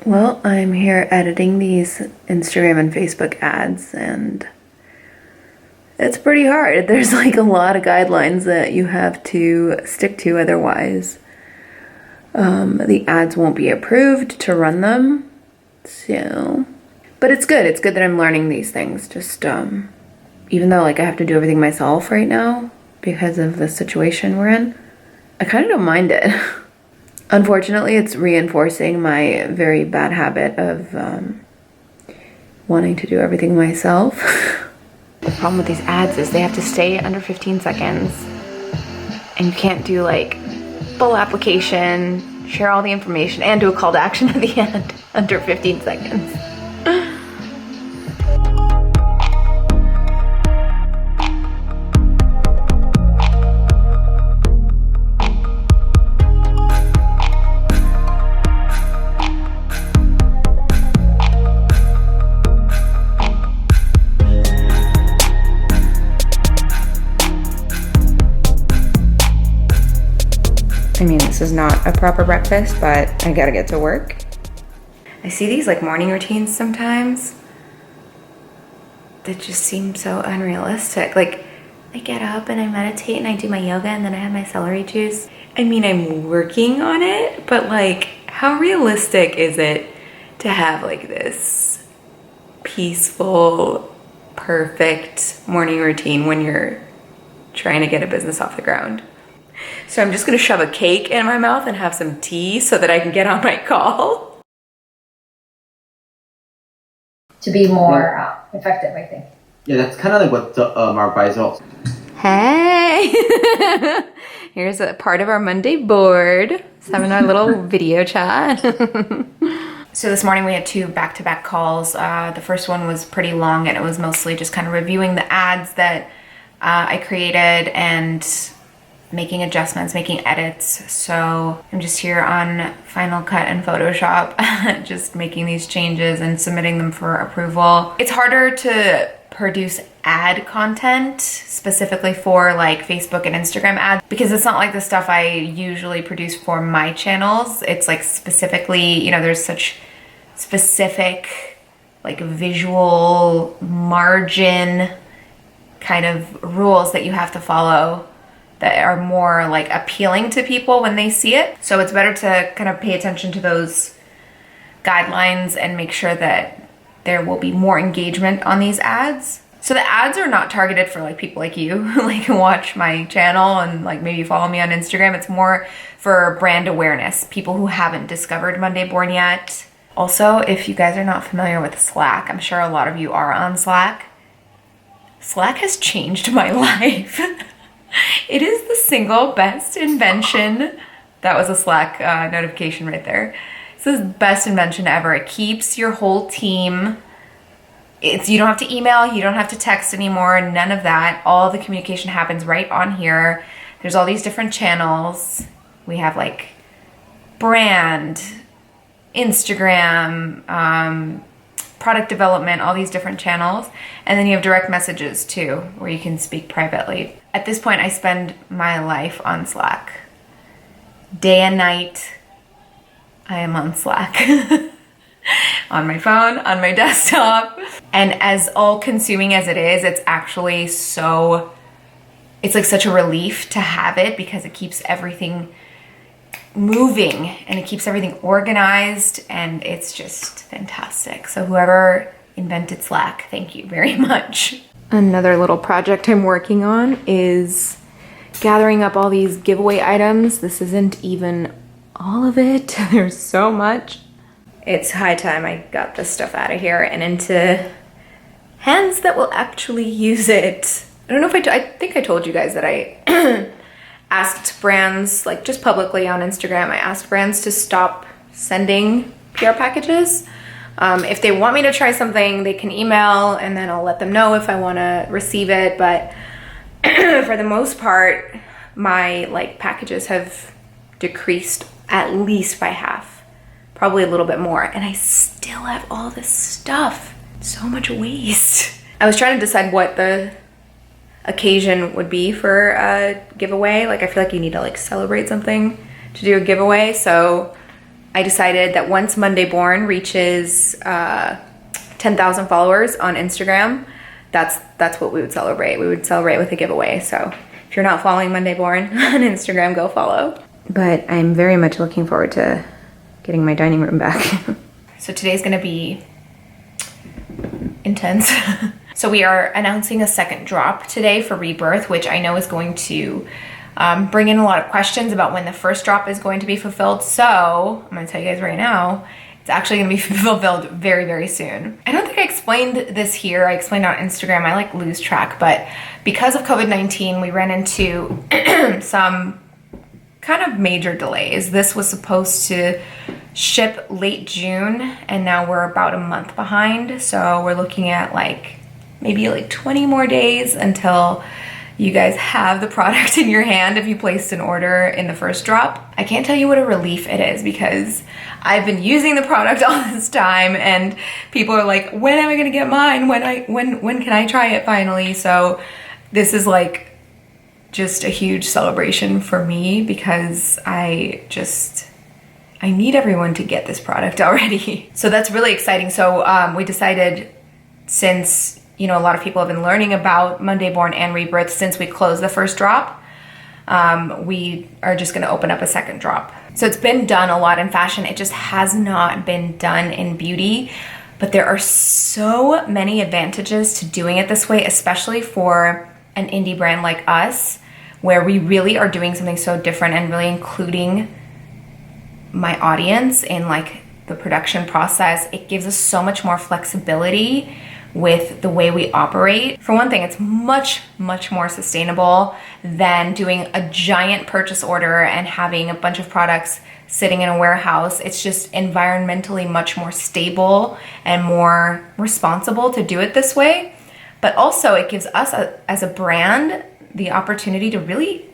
Well, I'm here editing these Instagram and Facebook ads, and it's pretty hard. There's like a lot of guidelines that you have to stick to, otherwise the ads won't be approved to run them. So, but it's good. It's good that I'm learning these things. Just even though like I have to do everything myself right now because of the situation we're in, I kind of don't mind it. Unfortunately, it's reinforcing my very bad habit of wanting to do everything myself. The problem with these ads is they have to stay under 15 seconds, and you can't do like full application, share all the information, and do a call to action at the end under 15 seconds. I mean, this is not a proper breakfast, but I gotta get to work. I see these like morning routines sometimes that just seem so unrealistic. Like, I get up and I meditate and I do my yoga and then I have my celery juice. I mean, I'm working on it, but like, how realistic is it to have like this peaceful, perfect morning routine when you're trying to get a business off the ground? So I'm just gonna shove a cake in my mouth and have some tea so that I can get on my call. To be more effective, I think. Yeah, that's kind of like what our advisor. Hey! Here's a part of our Monday board. Just having our little video chat. So this morning we had 2 back-to-back calls. The first one was pretty long and it was mostly just kind of reviewing the ads that I created and making adjustments, making edits. So I'm just here on Final Cut and Photoshop, just making these changes and submitting them for approval. It's harder to produce ad content specifically for like Facebook and Instagram ads because it's not like the stuff I usually produce for my channels. It's like specifically, you know, there's such specific like visual margin kind of rules that you have to follow that are more like appealing to people when they see it. So it's better to kind of pay attention to those guidelines and make sure that there will be more engagement on these ads. So the ads are not targeted for like people like you who like watch my channel and like maybe follow me on Instagram. It's more for brand awareness, people who haven't discovered Monday Born yet. Also, if you guys are not familiar with Slack, I'm sure a lot of you are on Slack. Slack has changed my life. It is the single best invention. That was a Slack notification right there. It's the best invention ever. It keeps your whole team. You don't have to email, you don't have to text anymore, none of that. All the communication happens right on here. There's all these different channels. We have like brand, Instagram, product development, all these different channels. And then you have direct messages too, where you can speak privately. At this point, I spend my life on Slack. Day and night, I am on Slack. On my phone, on my desktop. And as all-consuming as it is, it's actually it's like such a relief to have it because it keeps everything moving and it keeps everything organized and it's just fantastic. So whoever invented Slack, thank you very much. Another little project I'm working on is gathering up all these giveaway items. This isn't even all of it. There's so much. It's high time I got this stuff out of here and into hands that will actually use it. I don't know if I think I told you guys that I asked brands, like just publicly on Instagram, I asked brands to stop sending PR packages. If they want me to try something, they can email and then I'll let them know if I want to receive it. But for the most part, my like packages have decreased at least by half, probably a little bit more. And I still have all this stuff. So much waste. I was trying to decide what the occasion would be for a giveaway. Like I feel like you need to like celebrate something to do a giveaway. So I decided that once Monday Born reaches 10,000 followers on Instagram, that's what we would celebrate. We would celebrate with a giveaway. So if you're not following Monday Born on Instagram, go follow. But I'm very much looking forward to getting my dining room back. So today's gonna be intense. So we are announcing a second drop today for Rebirth, which I know is going to bring in a lot of questions about when the first drop is going to be fulfilled. So I'm gonna tell you guys right now, it's actually gonna be fulfilled very, very soon. I don't think I explained this here. I explained on Instagram. I like lose track, but because of COVID-19, we ran into some kind of major delays. This was supposed to ship late June, and now we're about a month behind. So we're looking at maybe 20 more days until you guys have the product in your hand if you placed an order in the first drop. I can't tell you what a relief it is, because I've been using the product all this time and people are like, when am I gonna get mine? When can I try it finally? So this is just a huge celebration for me, because I need everyone to get this product already. So that's really exciting. So we decided, since a lot of people have been learning about Monday Born and Rebirth since we closed the first drop, we are just gonna open up a second drop. So it's been done a lot in fashion. It just has not been done in beauty, but there are so many advantages to doing it this way, especially for an indie brand like us, where we really are doing something so different and really including my audience in the production process. It gives us so much more flexibility with the way we operate. For one thing, it's much, much more sustainable than doing a giant purchase order and having a bunch of products sitting in a warehouse. It's just environmentally much more stable and more responsible to do it this way. But also it gives us as a brand the opportunity to really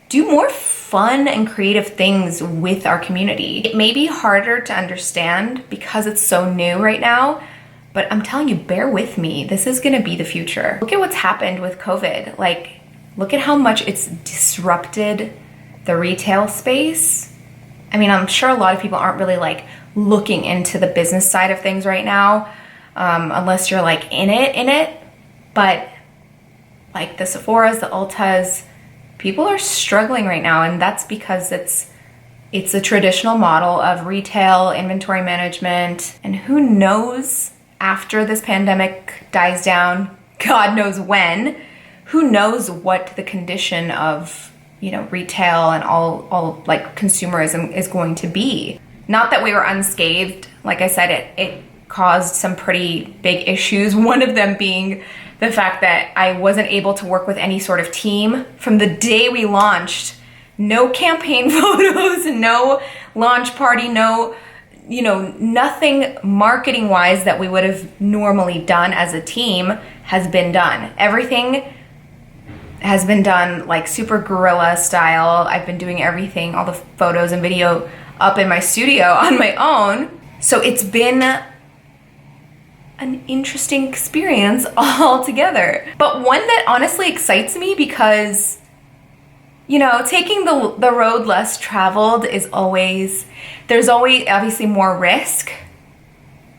do more fun and creative things with our community. It may be harder to understand because it's so new right now, but I'm telling you, bear with me. This is gonna be the future. Look at what's happened with COVID. Look at how much it's disrupted the retail space. I mean, I'm sure a lot of people aren't really looking into the business side of things right now, unless you're in it. But the Sephoras, the Ultas, people are struggling right now, and that's because it's a traditional model of retail inventory management. And who knows, after this pandemic dies down, God knows when, who knows what the condition of retail and all consumerism is going to be. Not that we were unscathed. Like I said, it caused some pretty big issues, one of them being the fact that I wasn't able to work with any sort of team from the day we launched. No campaign photos, no launch party, nothing marketing wise that we would have normally done as a team has been done. Everything has been done super guerrilla style. I've been doing everything, all the photos and video up in my studio on my own. So it's been an interesting experience altogether, but one that honestly excites me, because taking the road less traveled is there's always obviously more risk,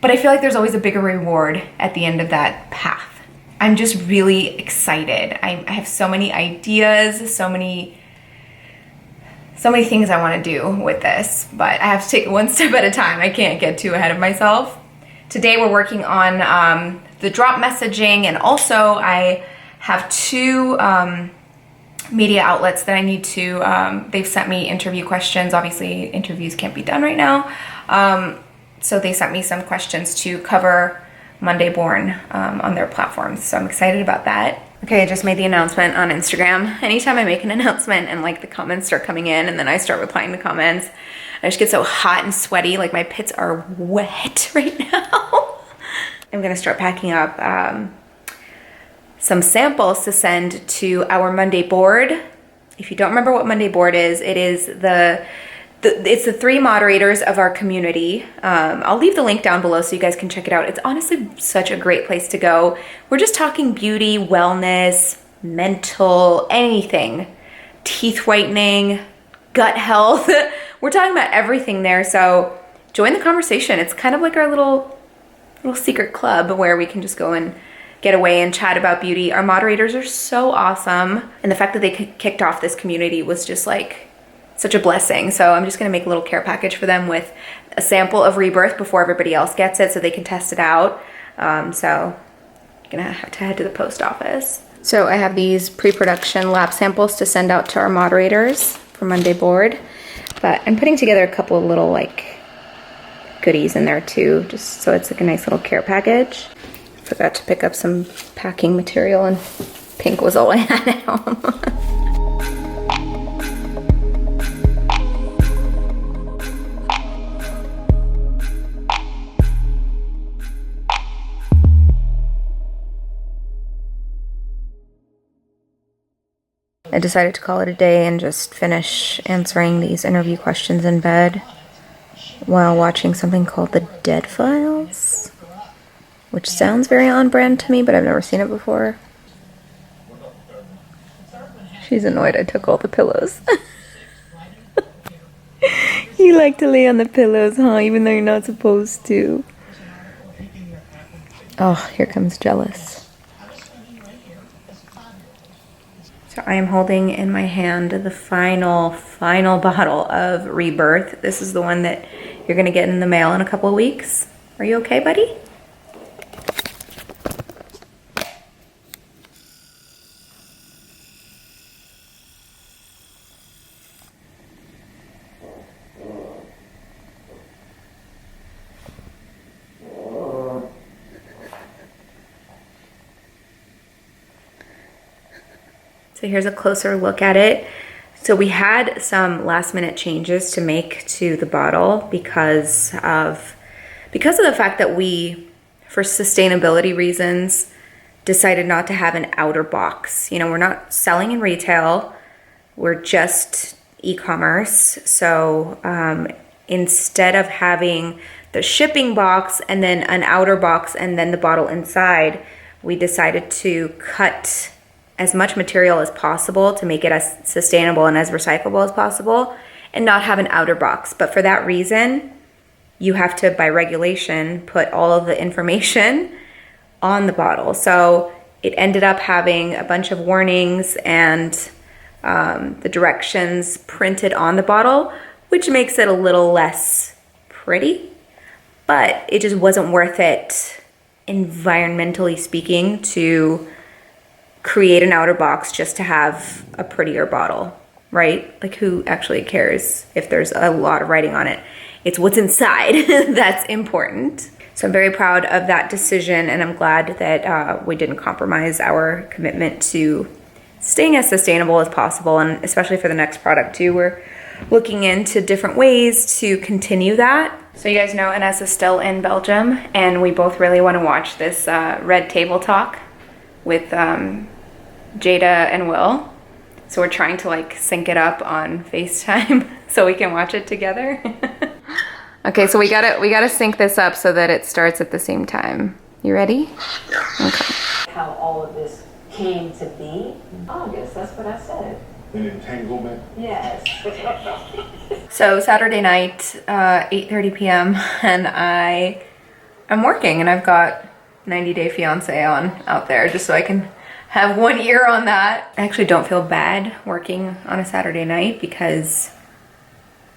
but I feel like there's always a bigger reward at the end of that path. I'm just really excited. I have so many ideas, so many things I want to do with this, but I have to take it one step at a time. I can't get too ahead of myself. Today we're working on the drop messaging, and also I have two media outlets that I need to, they've sent me interview questions. Obviously interviews can't be done right now. So they sent me some questions to cover Monday Born on their platforms. So I'm excited about that. Okay, I just made the announcement on Instagram. Anytime I make an announcement and the comments start coming in and then I start replying to comments, I just get so hot and sweaty, my pits are wet right now. I'm gonna start packing up some samples to send to our Monday board. If you don't remember what Monday board is, it is it's the 3 moderators of our community. I'll leave the link down below so you guys can check it out. It's honestly such a great place to go. We're just talking beauty, wellness, mental, anything, teeth whitening, gut health. We're talking about everything there. So join the conversation. It's kind of like our little secret club where we can just go and get away and chat about beauty. Our moderators are so awesome. And the fact that they kicked off this community was just like such a blessing. So I'm just gonna make a little care package for them with a sample of Rebirth before everybody else gets it so they can test it out. So I'm gonna have to head to the post office. So I have these pre-production lab samples to send out to our moderators for Monday board. But I'm putting together a couple of little like goodies in there too, just so it's like a nice little care package. Forgot to pick up some packing material and pink was all I had at home. I decided to call it a day and just finish answering these interview questions in bed while watching something called The Dead Files, which sounds very on brand to me, but I've never seen it before. She's annoyed I took all the pillows. You like to lay on the pillows, huh? Even though you're not supposed to. Oh, here comes Jealous. So I am holding in my hand the final bottle of Rebirth. This is the one that you're gonna get in the mail in a couple of weeks. Are you okay, buddy? So here's a closer look at it. So we had some last minute changes to make to the bottle because of the fact that we, for sustainability reasons, decided not to have an outer box. You know, we're not selling in retail, we're just e-commerce. So instead of having the shipping box and then an outer box and then the bottle inside, we decided to cut as much material as possible to make it as sustainable and as recyclable as possible and not have an outer box. But for that reason, you have to, by regulation, put all of the information on the bottle. So it ended up having a bunch of warnings and the directions printed on the bottle, which makes it a little less pretty, but it just wasn't worth it, environmentally speaking, to create an outer box just to have a prettier bottle, right? Like, who actually cares if there's a lot of writing on it? It's what's inside that's important. So I'm very proud of that decision, and I'm glad that we didn't compromise our commitment to staying as sustainable as possible, and especially for the next product too. We're looking into different ways to continue that. So you guys know Ines is still in Belgium, and we both really want to watch this Red Table Talk with Jada and Will. So we're trying to like sync it up on FaceTime so we can watch it together. Okay, so we gotta sync this up so that it starts at the same time. You ready? Yeah. Okay. How all of this came to be. August, that's what I said. An entanglement. Yes. So Saturday night, 8:30 p.m. and I'm working, and I've got 90 Day Fiancé on out there just so I can have one ear on that. I actually don't feel bad working on a Saturday night because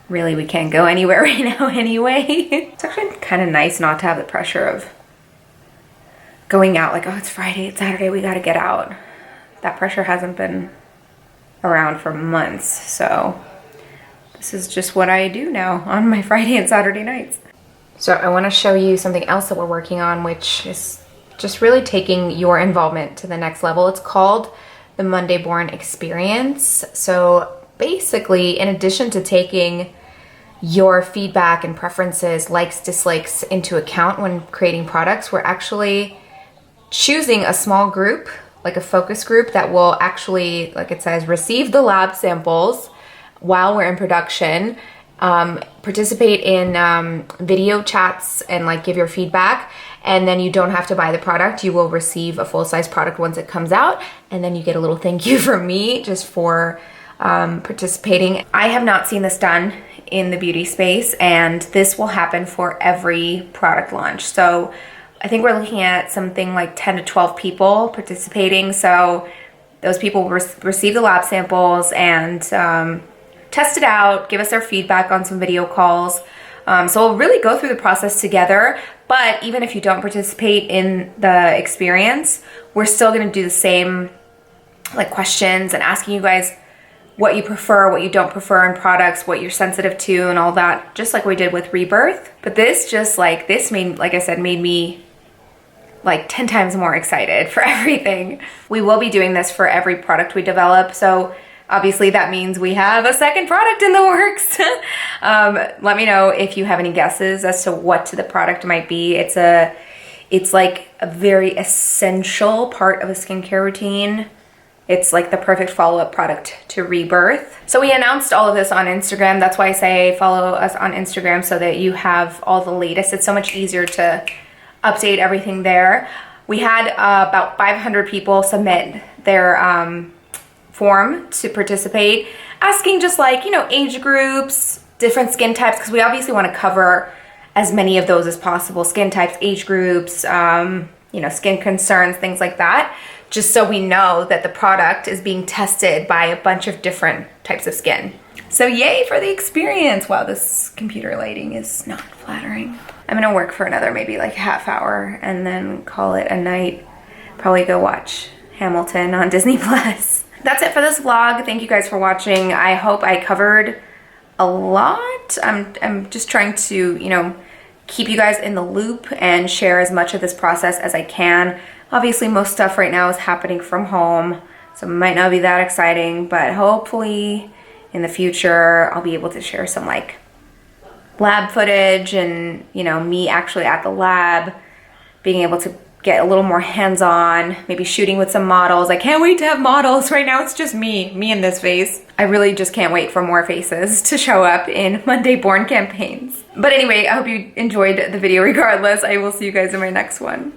really we can't go anywhere right now anyway. It's actually kind of nice not to have the pressure of going out like, oh, it's Friday, it's Saturday, we gotta get out. That pressure hasn't been around for months, so this is just what I do now on my Friday and Saturday nights. So I want to show you something else that we're working on, which is just really taking your involvement to the next level. It's called the Monday Born Experience. So basically, in addition to taking your feedback and preferences, likes, dislikes into account when creating products, we're actually choosing a small group, like a focus group, that will actually, like it says, receive the lab samples while we're in production, participate in video chats and like give your feedback, and then you don't have to buy the product. You will receive a full-size product once it comes out, and then you get a little thank you from me just for participating. I have not seen this done in the beauty space, and this will happen for every product launch. So I think we're looking at something like 10 to 12 people participating. So those people will receive the lab samples and test it out, give us their feedback on some video calls. So we'll really go through the process together. But even if you don't participate in the experience, we're still gonna do the same like questions and asking you guys what you prefer, what you don't prefer in products, what you're sensitive to and all that, just like we did with Rebirth. But this made, like I said, made me like 10 times more excited for everything. We will be doing this for every product we develop. So obviously that means we have a second product in the works. Let me know if you have any guesses as to what the product might be. It's like a very essential part of a skincare routine. It's like the perfect follow-up product to Rebirth. So we announced all of this on Instagram. That's why I say follow us on Instagram so that you have all the latest. It's so much easier to update everything there. We had about 500 people submit their form to participate, asking just like, you know, age groups, different skin types, because we obviously want to cover as many of those as possible. Skin types, age groups, you know, skin concerns, things like that. Just so we know that the product is being tested by a bunch of different types of skin. So yay for the experience. Wow, this computer lighting is not flattering. I'm gonna work for another maybe like half hour and then call it a night. Probably go watch Hamilton on Disney Plus. That's it for this vlog. Thank you guys for watching. I hope I covered a lot. I'm just trying to, you know, keep you guys in the loop and share as much of this process as I can. Obviously, most stuff right now is happening from home, so it might not be that exciting, but hopefully in the future, I'll be able to share some like lab footage and, you know, me actually at the lab, being able to get a little more hands-on, maybe shooting with some models. I can't wait to have models. Right now, it's just me in this face. I really just can't wait for more faces to show up in Monday Born campaigns. But anyway, I hope you enjoyed the video regardless. I will see you guys in my next one.